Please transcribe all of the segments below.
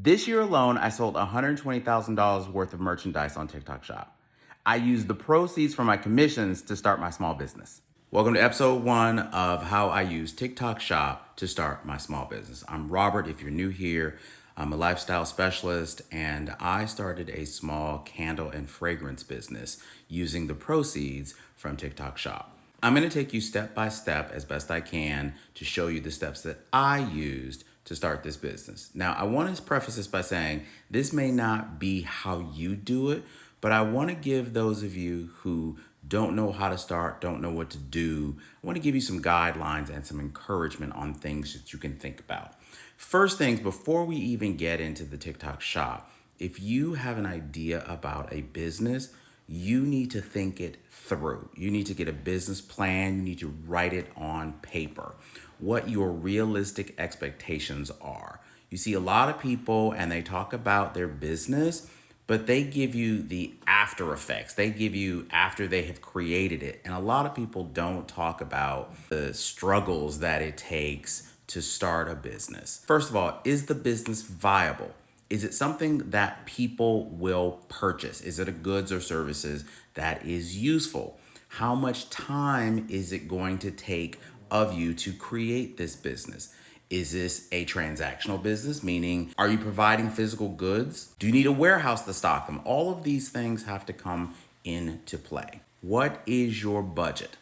This year alone, I sold $120,000 worth of merchandise on TikTok Shop. I used the proceeds from my commissions to start my small business. Welcome to episode 1 of how I use TikTok Shop to start my small business. I'm Robert, if you're new here. I'm a lifestyle specialist, and I started a small candle and fragrance business using the proceeds from TikTok Shop. I'm going to take you step by step as best I can to show you the steps that I used to start this business. Now, I want to preface this by saying this may not be how you do it, but I want to give those of you who don't know how to start, don't know what to do, I want to give you some guidelines and some encouragement on things that you can think about. First things, before we even get into the TikTok Shop, if you have an idea about a business, you need to think it through. You need to get a business plan. You need to write it on paper, what your realistic expectations are. You see a lot of people and they talk about their business, but they give you the after effects. They give you after they have created it. And a lot of people don't talk about the struggles that it takes to start a business. First of all, is the business viable? Is it something that people will purchase? Is it a goods or services that is useful? How much time is it going to take of you to create this business? Is this a transactional business? Meaning, are you providing physical goods? Do you need a warehouse to stock them? All of these things have to come into play. What is your budget?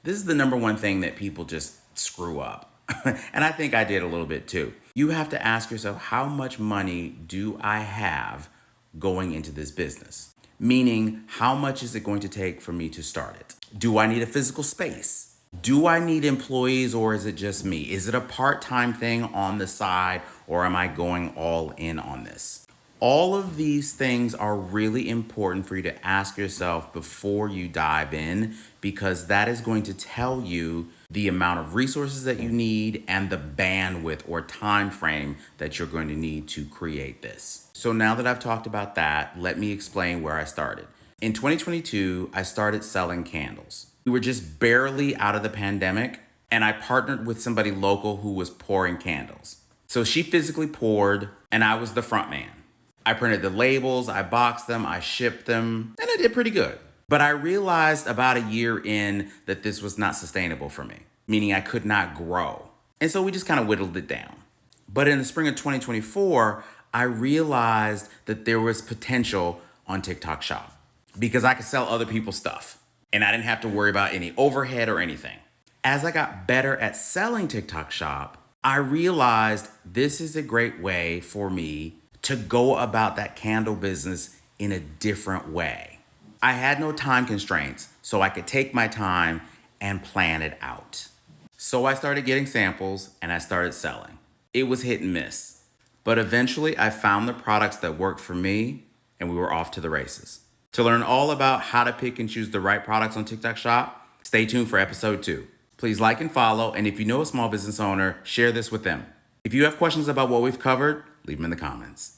This is the number one thing that people just screw up. And I think I did a little bit too. You have to ask yourself, how much money do I have going into this business? Meaning, how much is it going to take for me to start it? Do I need a physical space? Do I need employees, or is it just me? Is it a part-time thing on the side, or am I going all in on this? All of these things are really important for you to ask yourself before you dive in, because that is going to tell you the amount of resources that you need and the bandwidth or time frame that you're going to need to create this. So now that I've talked about that, let me explain where I started. In 2022, I started selling candles. We were just barely out of the pandemic, and I partnered with somebody local who was pouring candles. So she physically poured, and I was the front man. I printed the labels, I boxed them, I shipped them, and I did pretty good. But I realized about a year in that this was not sustainable for me, meaning I could not grow. And so we just kind of whittled it down. But in the spring of 2024, I realized that there was potential on TikTok Shop because I could sell other people's stuff and I didn't have to worry about any overhead or anything. As I got better at selling TikTok Shop, I realized this is a great way for me to go about that candle business in a different way. I had no time constraints, so I could take my time and plan it out. So I started getting samples and I started selling. It was hit and miss, but eventually I found the products that worked for me and we were off to the races. To learn all about how to pick and choose the right products on TikTok Shop, stay tuned for episode 2. Please like and follow, and if you know a small business owner, share this with them. If you have questions about what we've covered, leave them in the comments.